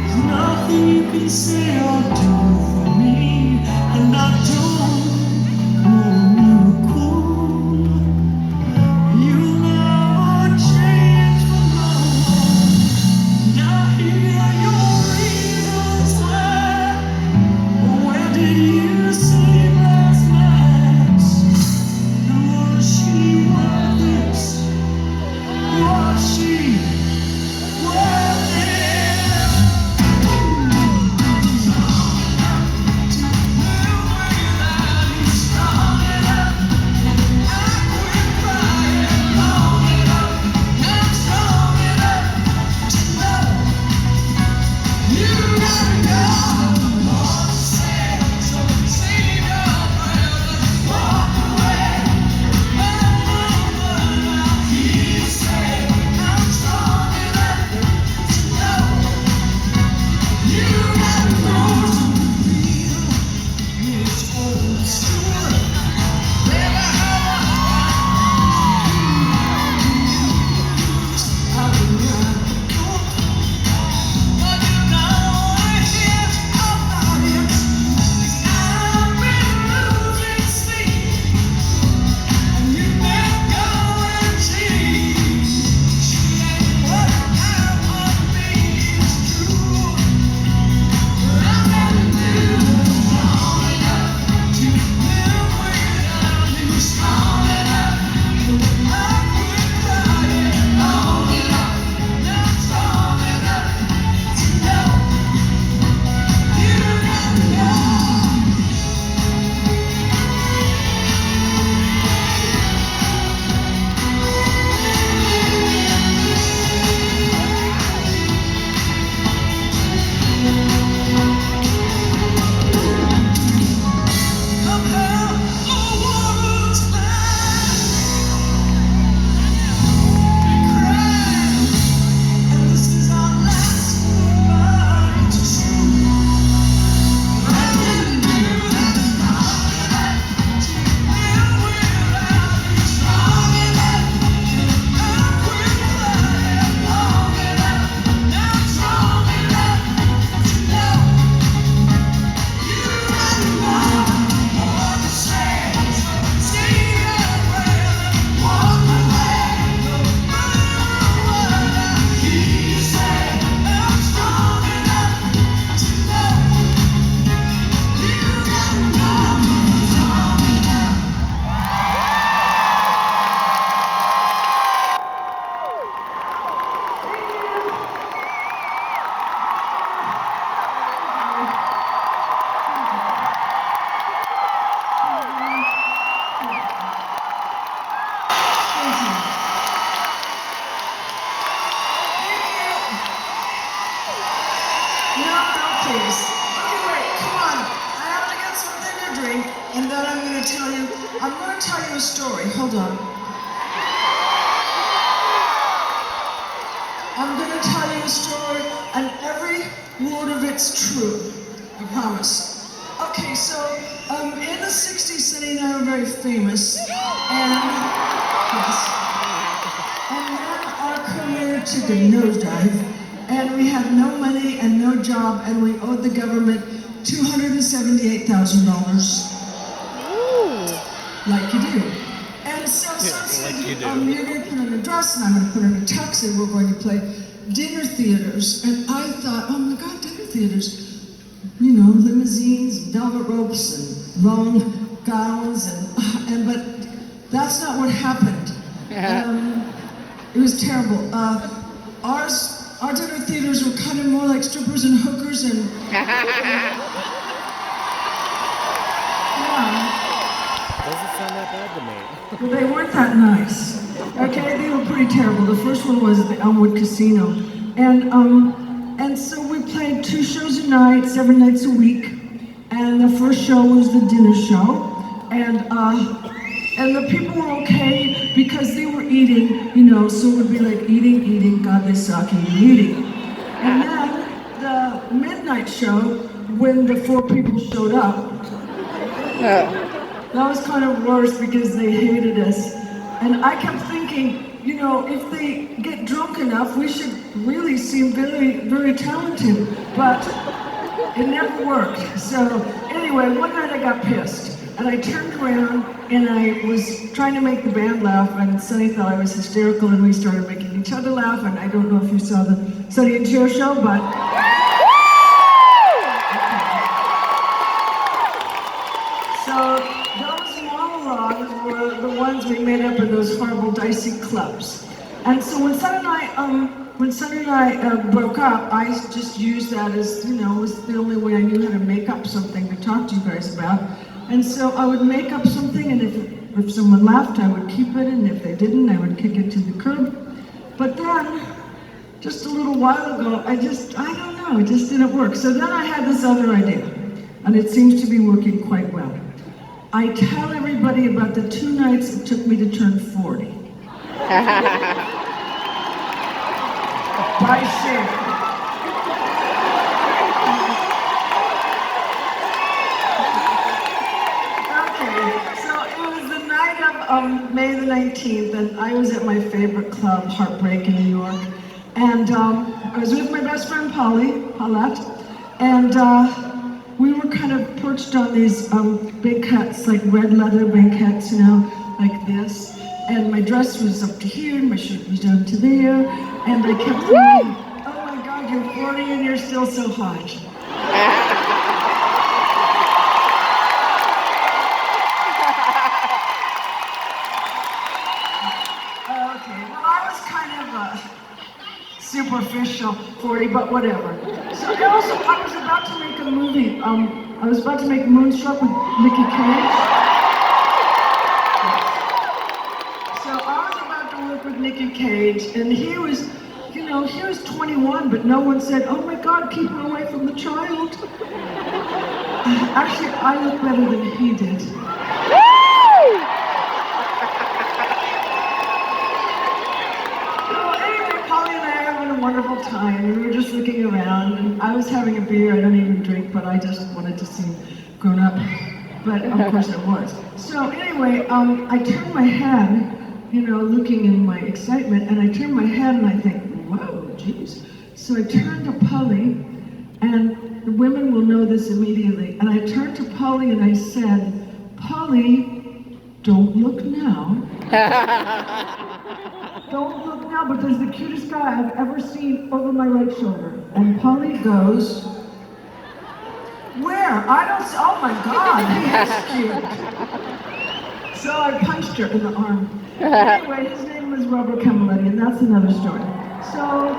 There's nothing you can say or do for me, and I don't want you cool. You'll never change for no one. And I hear your reasons where did you sleep last night? And was she worth it? Was she worth it? I'm going to tell you a story. Hold on. I'm going to tell you a story, and every word of it's true. I promise. Okay, so in the 60s, Sonny and I were very famous, and then our career took a nosedive, and we had no money and no job, and we owed the government $278,000. Like you do. And so said, you're going to put on a dress and I'm going to put on a tux and we're going to play dinner theaters. And I thought, oh my God, dinner theaters. You know, limousines, velvet ropes and long gowns but that's not what happened. It was terrible. Our dinner theaters were kind of more like strippers and hookers and Doesn't sound that bad to me. Well, they weren't that nice. Okay, they were pretty terrible. The first one was at the Elmwood Casino, and so we played 2 shows a night, 7 nights a week. And the first show was the dinner show, and the people were okay because they were eating, you know. So it would be like eating. God, they suck, eating. And then the midnight show, when the 4 people showed up. That was kind of worse because they hated us. And I kept thinking, you know, if they get drunk enough, we should really seem very, very talented. But it never worked. So anyway, one night I got pissed. And I turned around and I was trying to make the band laugh, and Sonny thought I was hysterical, and we started making each other laugh. And I don't know if you saw the Sonny and Cher show, but so those monologues were the ones we made up in those horrible dicey clubs. And so when Sonny and I broke up, I just used that as, you know, it was the only way I knew how to make up something to talk to you guys about. And so I would make up something, and if someone laughed, I would keep it, and if they didn't, I would kick it to the curb. But then, just a little while ago, I don't know, it just didn't work. So then I had this other idea, and it seems to be working quite well. I tell everybody about the 2 nights it took me to turn 40. By Cher. May the 19th, and I was at my favorite club, Heartbreak in New York, and I was with my best friend Paulette, and we were kind of perched on these banquettes, like red leather banquettes, you know, like this, and my dress was up to here, and my shirt was down to there, and I kept thinking, oh my God, you're 40 and you're still so hot. Superficial 40, but whatever. So I was about to make a movie. I was about to make Moonstruck with Nicky Cage. So I was about to work with Nicky Cage, and he was, you know, he was 21, but no one said, oh my God, keep her away from the child. Actually, I look better than he did. Wonderful time. We were just looking around, and I was having a beer. I don't even drink, but I just wanted to seem grown up. But of course I was. So anyway, I turned my head, you know, looking in my excitement, and I turned my head and I think, whoa, geez. So I turned to Polly, and the women will know this immediately. And I turned to Polly and I said, Polly, don't look now. Don't look now, but there's the cutest guy I've ever seen over my right shoulder. And Polly goes, where? I don't see, oh my God, he is cute. So I punched her in the arm. Anyway, his name was Robert Camilletti, and that's another story. So,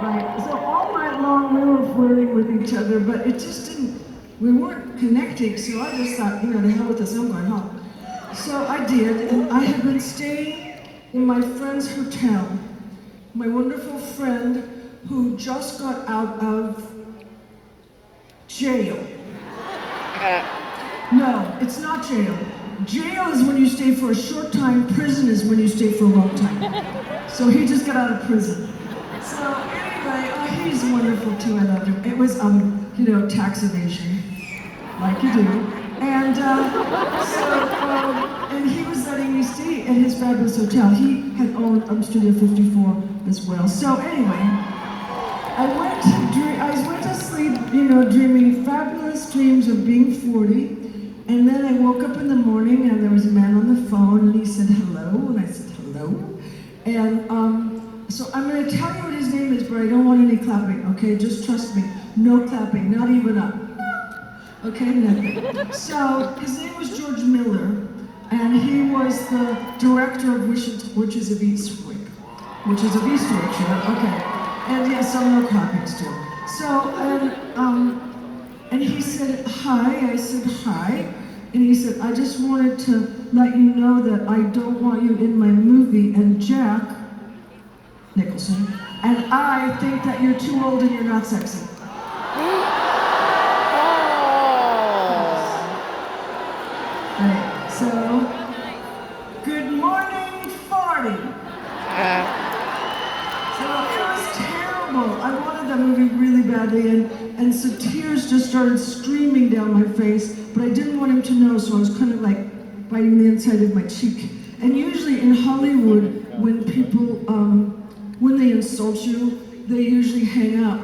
right, so all night long we were flirting with each other, but it just didn't, we weren't connecting, so I just thought, you know, to hell with this, I'm going home. So I did, and I had been staying in my friend's hotel. My wonderful friend who just got out of jail. No, it's not jail. Jail is when you stay for a short time, prison is when you stay for a long time. So he just got out of prison. So anyway, he's wonderful too, I love him. It was, you know, tax evasion, like you do. And and he was letting me stay at his fabulous hotel. He had owned Studio 54 as well. So anyway, I went to sleep, you know, dreaming fabulous dreams of being 40. And then I woke up in the morning and there was a man on the phone and he said hello, and I said hello. And so I'm going to tell you what his name is, but I don't want any clapping, okay? Just trust me. No clapping, not even up. Okay, nothing. So his name was George Miller, and he was the director of Witches of Eastwick. Witches of Eastwick, yeah, okay. And yes, I'm no clapping still. So, and he said, hi. I said, hi. And he said, I just wanted to let you know that I don't want you in my movie, and Jack Nicholson, and I think that you're too old and you're not sexy. Right, so, good morning, 40. So it was terrible. I wanted that movie really badly, and so tears just started streaming down my face, but I didn't want him to know, so I was kind of like biting the inside of my cheek. And usually in Hollywood, when people, when they insult you, they usually hang up.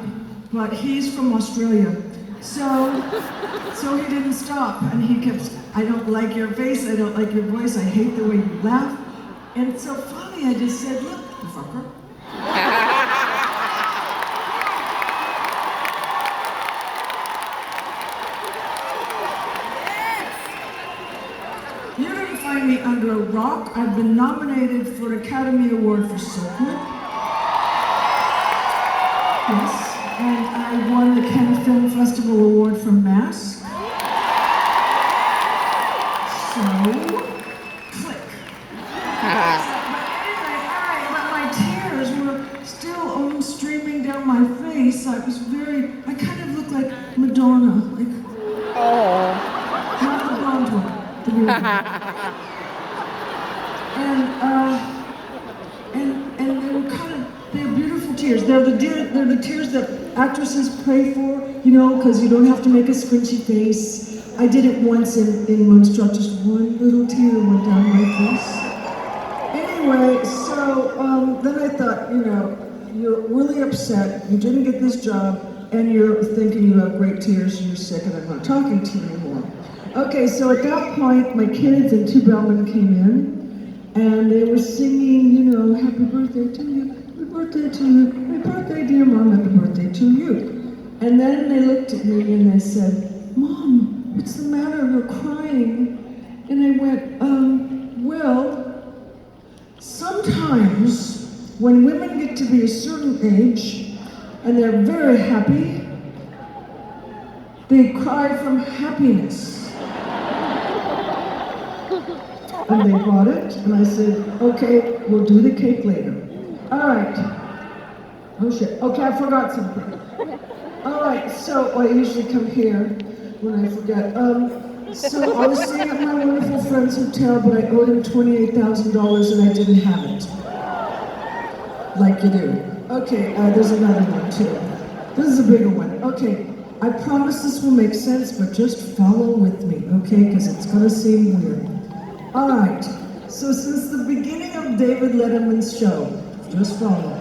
But he's from Australia, so he didn't stop, and he kept, I don't like your face, I don't like your voice, I hate the way you laugh. And so finally I just said, look, you fucker. You didn't find me under a rock. I've been nominated for an Academy Award for Silkwood. Yes. And I won the Cannes Film Festival Award for Mask. So, click. But my tears were still streaming down my face. I kind of looked like Madonna. Not the blonde one, the real one. And they were they're beautiful tears. They're the tears that actresses pray for, because you don't have to make a squinchy face. I did it once in Moonstruck, just one little tear went down my face. Anyway, so then I thought, you're really upset, you didn't get this job, and you're thinking you have great tears, and you're sick, and I'm not talking to you anymore. Okay, so at that point, my kids and two bellmen came in, and they were singing, happy birthday to you, happy birthday to you, happy birthday dear mom, happy birthday to you. And then they looked at me and they said, Mom, what's the matter, you're crying? And I went, well, sometimes when women get to be a certain age and they're very happy, they cry from happiness. And they bought it, and I said, okay, we'll do the cake later. All right. Oh shit, okay, I forgot something. All right, so I usually come here when I forget. So I was staying at my wonderful friend's hotel, but I owed him $28,000 and I didn't have it. Like you do. Okay, there's another one too. This is a bigger one. Okay, I promise this will make sense, but just follow with me, okay? Because it's gonna seem weird. All right, so since the beginning of David Letterman's show, just follow.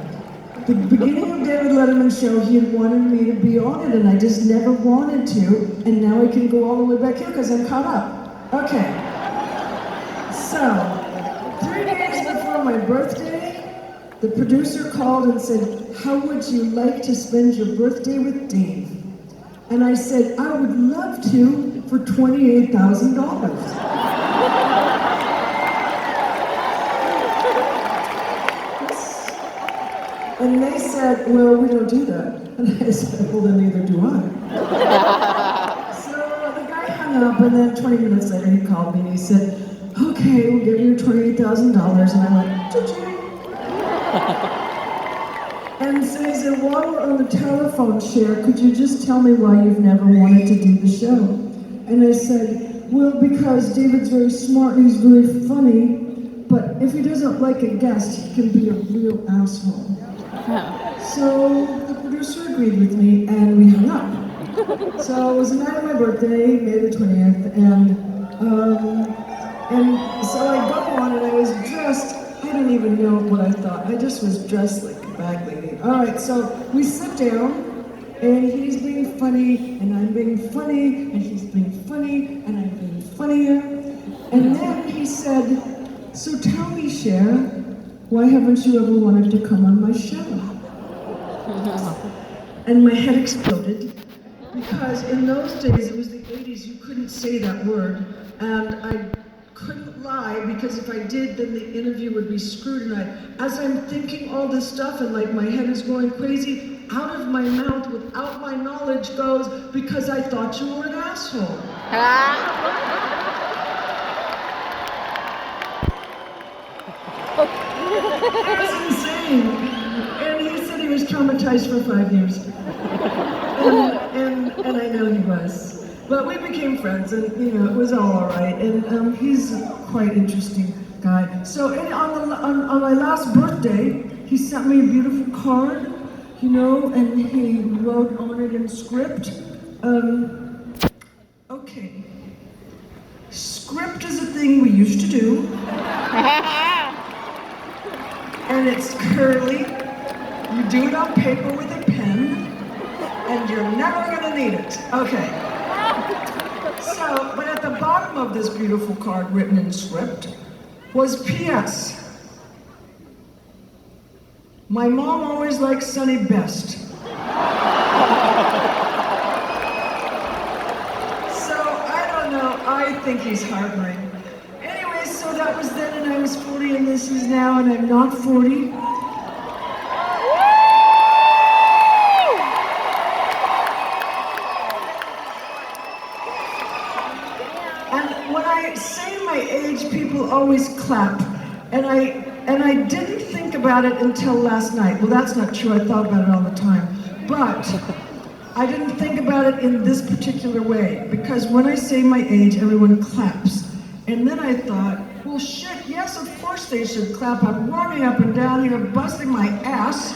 The beginning of David Letterman's show, he had wanted me to be on it, and I just never wanted to, and now I can go all the way back here because I'm caught up. Okay, so 3 days before my birthday, the producer called and said, how would you like to spend your birthday with Dave? And I said, I would love to for $28,000. And they said, well, we don't do that. And I said, well, then neither do I. So the guy hung up, and then 20 minutes later he called me and he said, okay, we'll give you $28,000. And I went, cha-ching. And so he said, while we're on the telephone, Cher, could you just tell me why you've never wanted to do the show? And I said, well, because David's very smart and he's very funny, but if he doesn't like a guest, he can be a real asshole. So the producer agreed with me and we hung up. So it was the night of my birthday, May the 20th, and so I go on and I was dressed, I don't even know what I thought, I just was dressed like a bag lady. All right, so we sit down and he's being funny and I'm being funny and he's being funny and I'm being funnier. And then he said, so tell me, Cher, why haven't you ever wanted to come on my show? And my head exploded, because in those days, it was the 80s, you couldn't say that word, and I couldn't lie, because if I did, then the interview would be screwed, and as I'm thinking all this stuff, and like my head is going crazy, out of my mouth, without my knowledge, goes, because I thought you were an asshole. It was insane. And he said he was traumatized for 5 years. And I know he was. But we became friends, and it was all right. And he's a quite interesting guy. So on my last birthday, he sent me a beautiful card, and he wrote on it in script. Okay. Script is a thing we used to do. and it's curly. You do it on paper with a pen, and you're never gonna need it. Okay. So, but at the bottom of this beautiful card written in script was P.S. My mom always liked Sunny best. So, I don't know, I think he's harboring. Anyway, so that was then and I was 40 and this is now and I'm not 40. And when I say my age, people always clap. And I didn't think about it until last night. Well, that's not true, I thought about it all the time. But I didn't think about it in this particular way, because when I say my age, everyone claps. And then I thought, well shit, yes, of course they should clap. I'm running up and down here, busting my ass.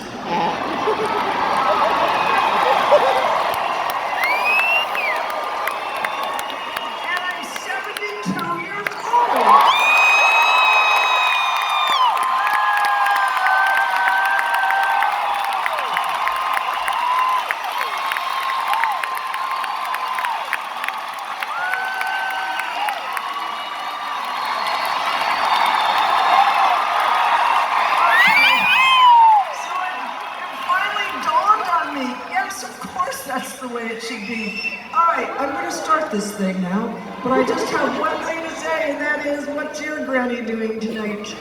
And I'm 72 years old. That's the way it should be. All right, I'm going to start this thing now, but I just have one thing to say, and that is, what's your granny doing tonight?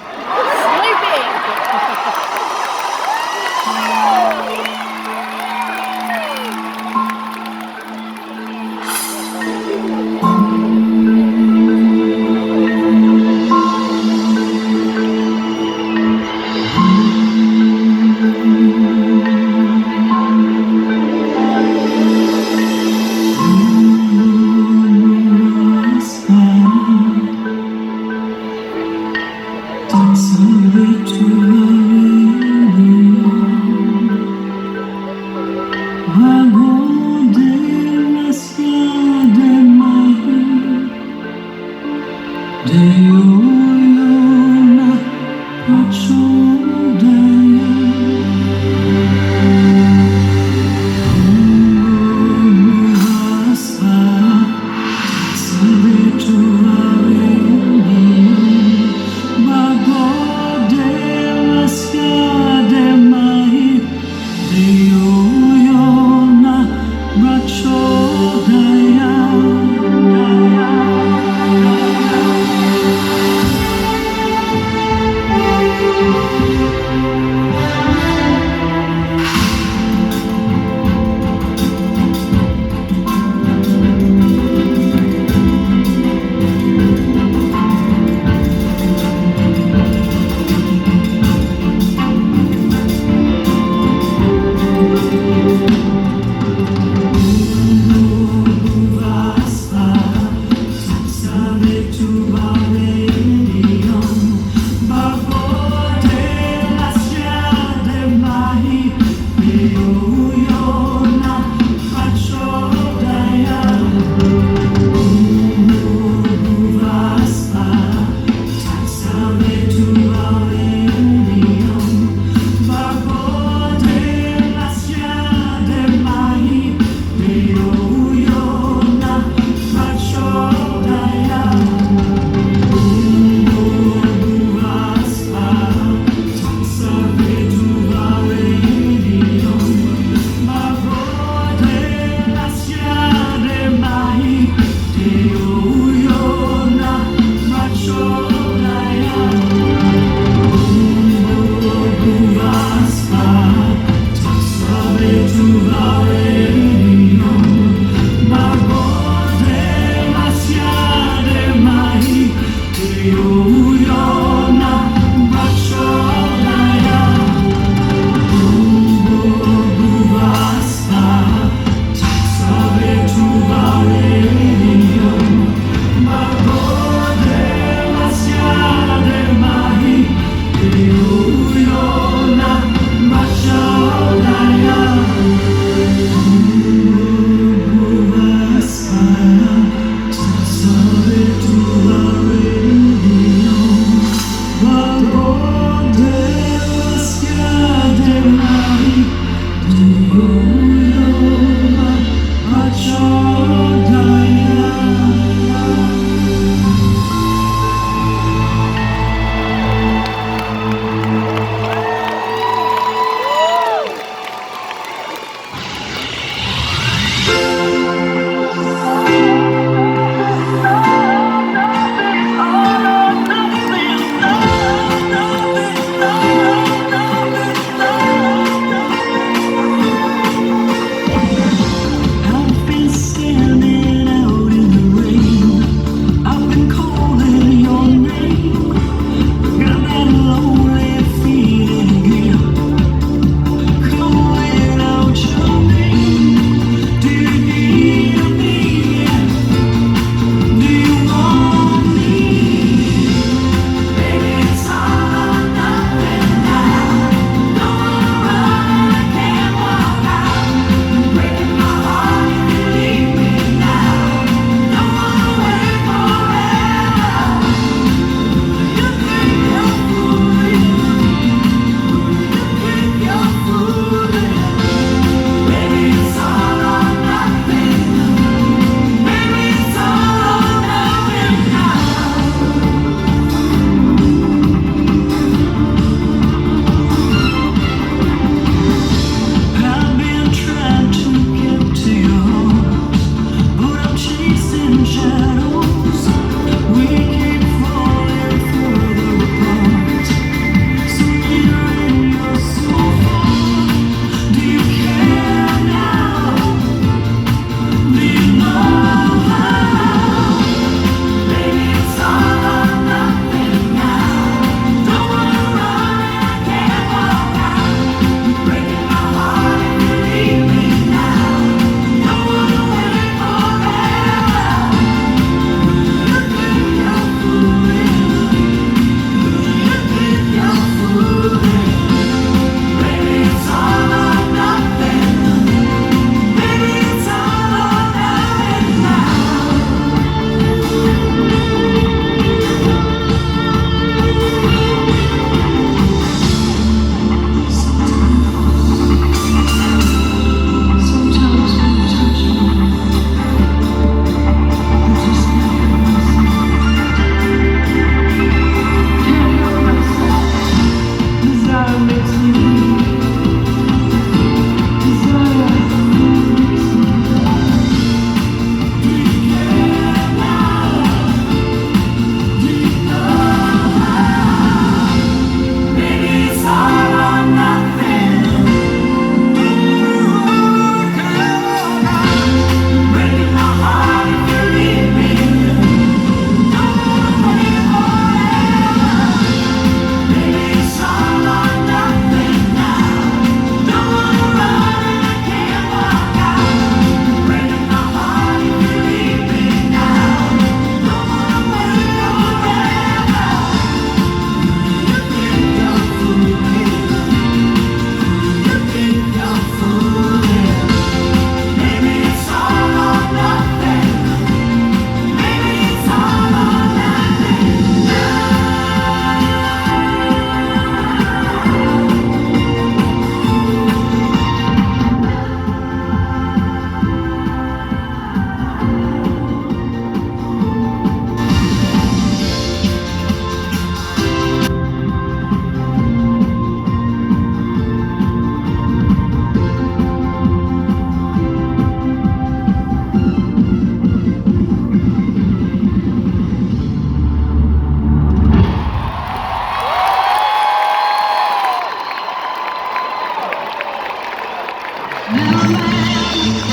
Little man,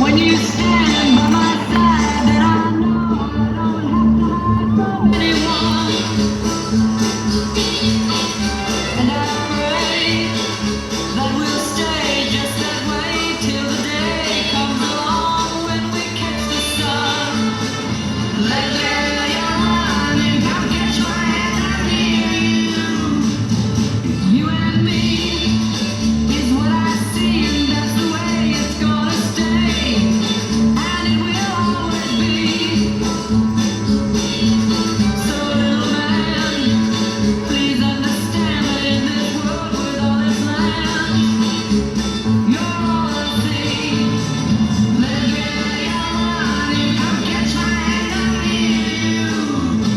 when you stand by my side, then I know I don't have to hide from anyone. And I pray that we'll stay just that way till the day comes along when we catch the sun. Let your run and come catch my hand, I hear you. You and me is what I see, and that's the way it's gonna stay, and it will always be. So little man, please understand that in this world with all its land, you're all I see. Let your run and come catch my hand, I hear you.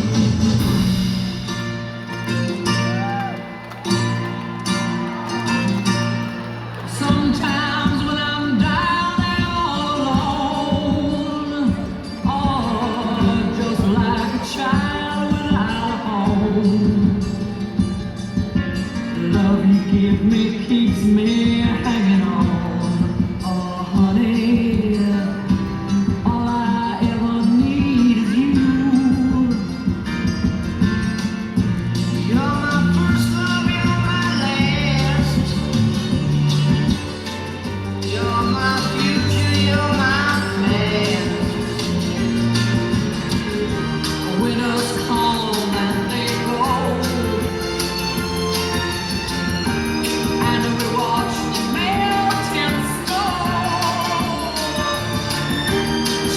Sometimes when I'm down and all alone, oh, just like a child without a home, the love you give me keeps me hanging on. Oh, honey, all I ever need is you. You're my first love, you're my last. You're my future, you're my past. Winners come and they go, and we watch the melting snow.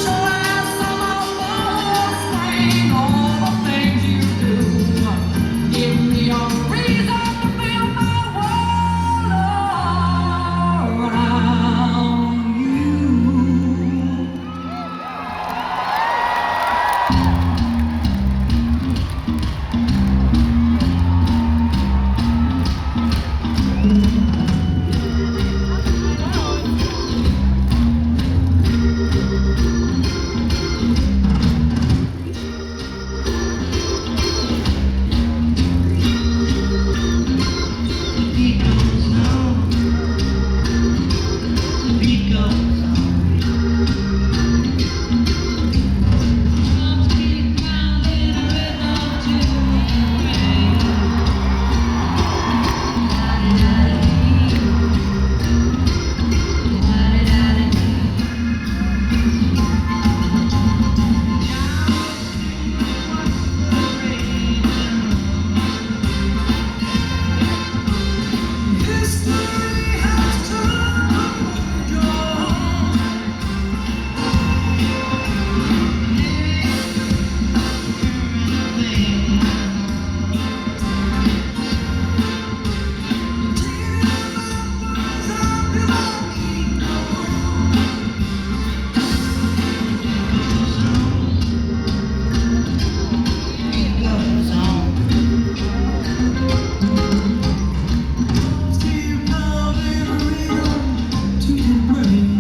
So as summer falls, spring, all the things you do, give me a reason to build my world around you. Beat goes on, beat goes on. Drums keep pounding a rhythm to the rain. History has turned your It goes on. Keep pounding a rhythm to the brain.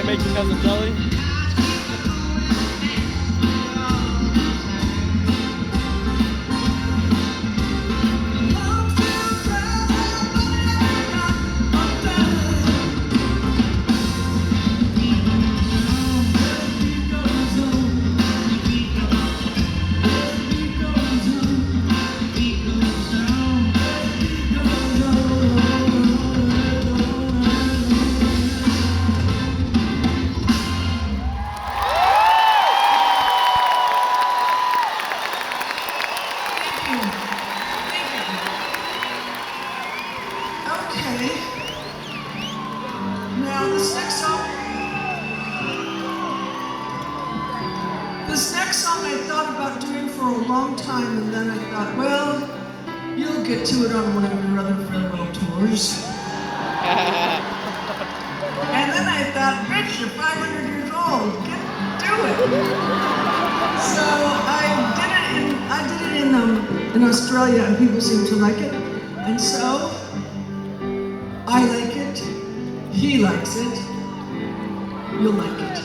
Make your cousin jelly? Now this next song I thought about doing for a long time, and then I thought, well, you'll get to it on one of your other farewell tours. And then I thought, bitch, you're 500 years old, do it. So I did it in Australia, and people seem to like it, and so I like it. He likes it. You'll like it.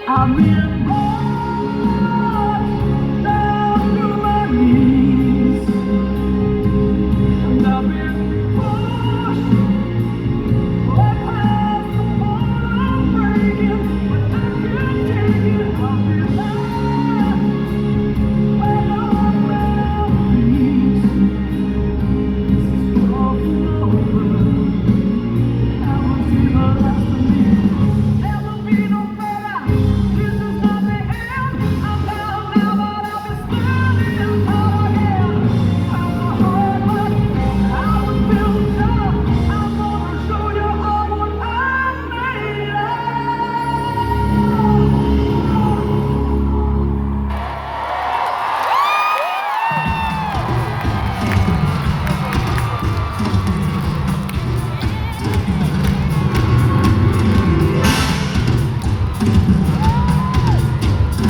I'm in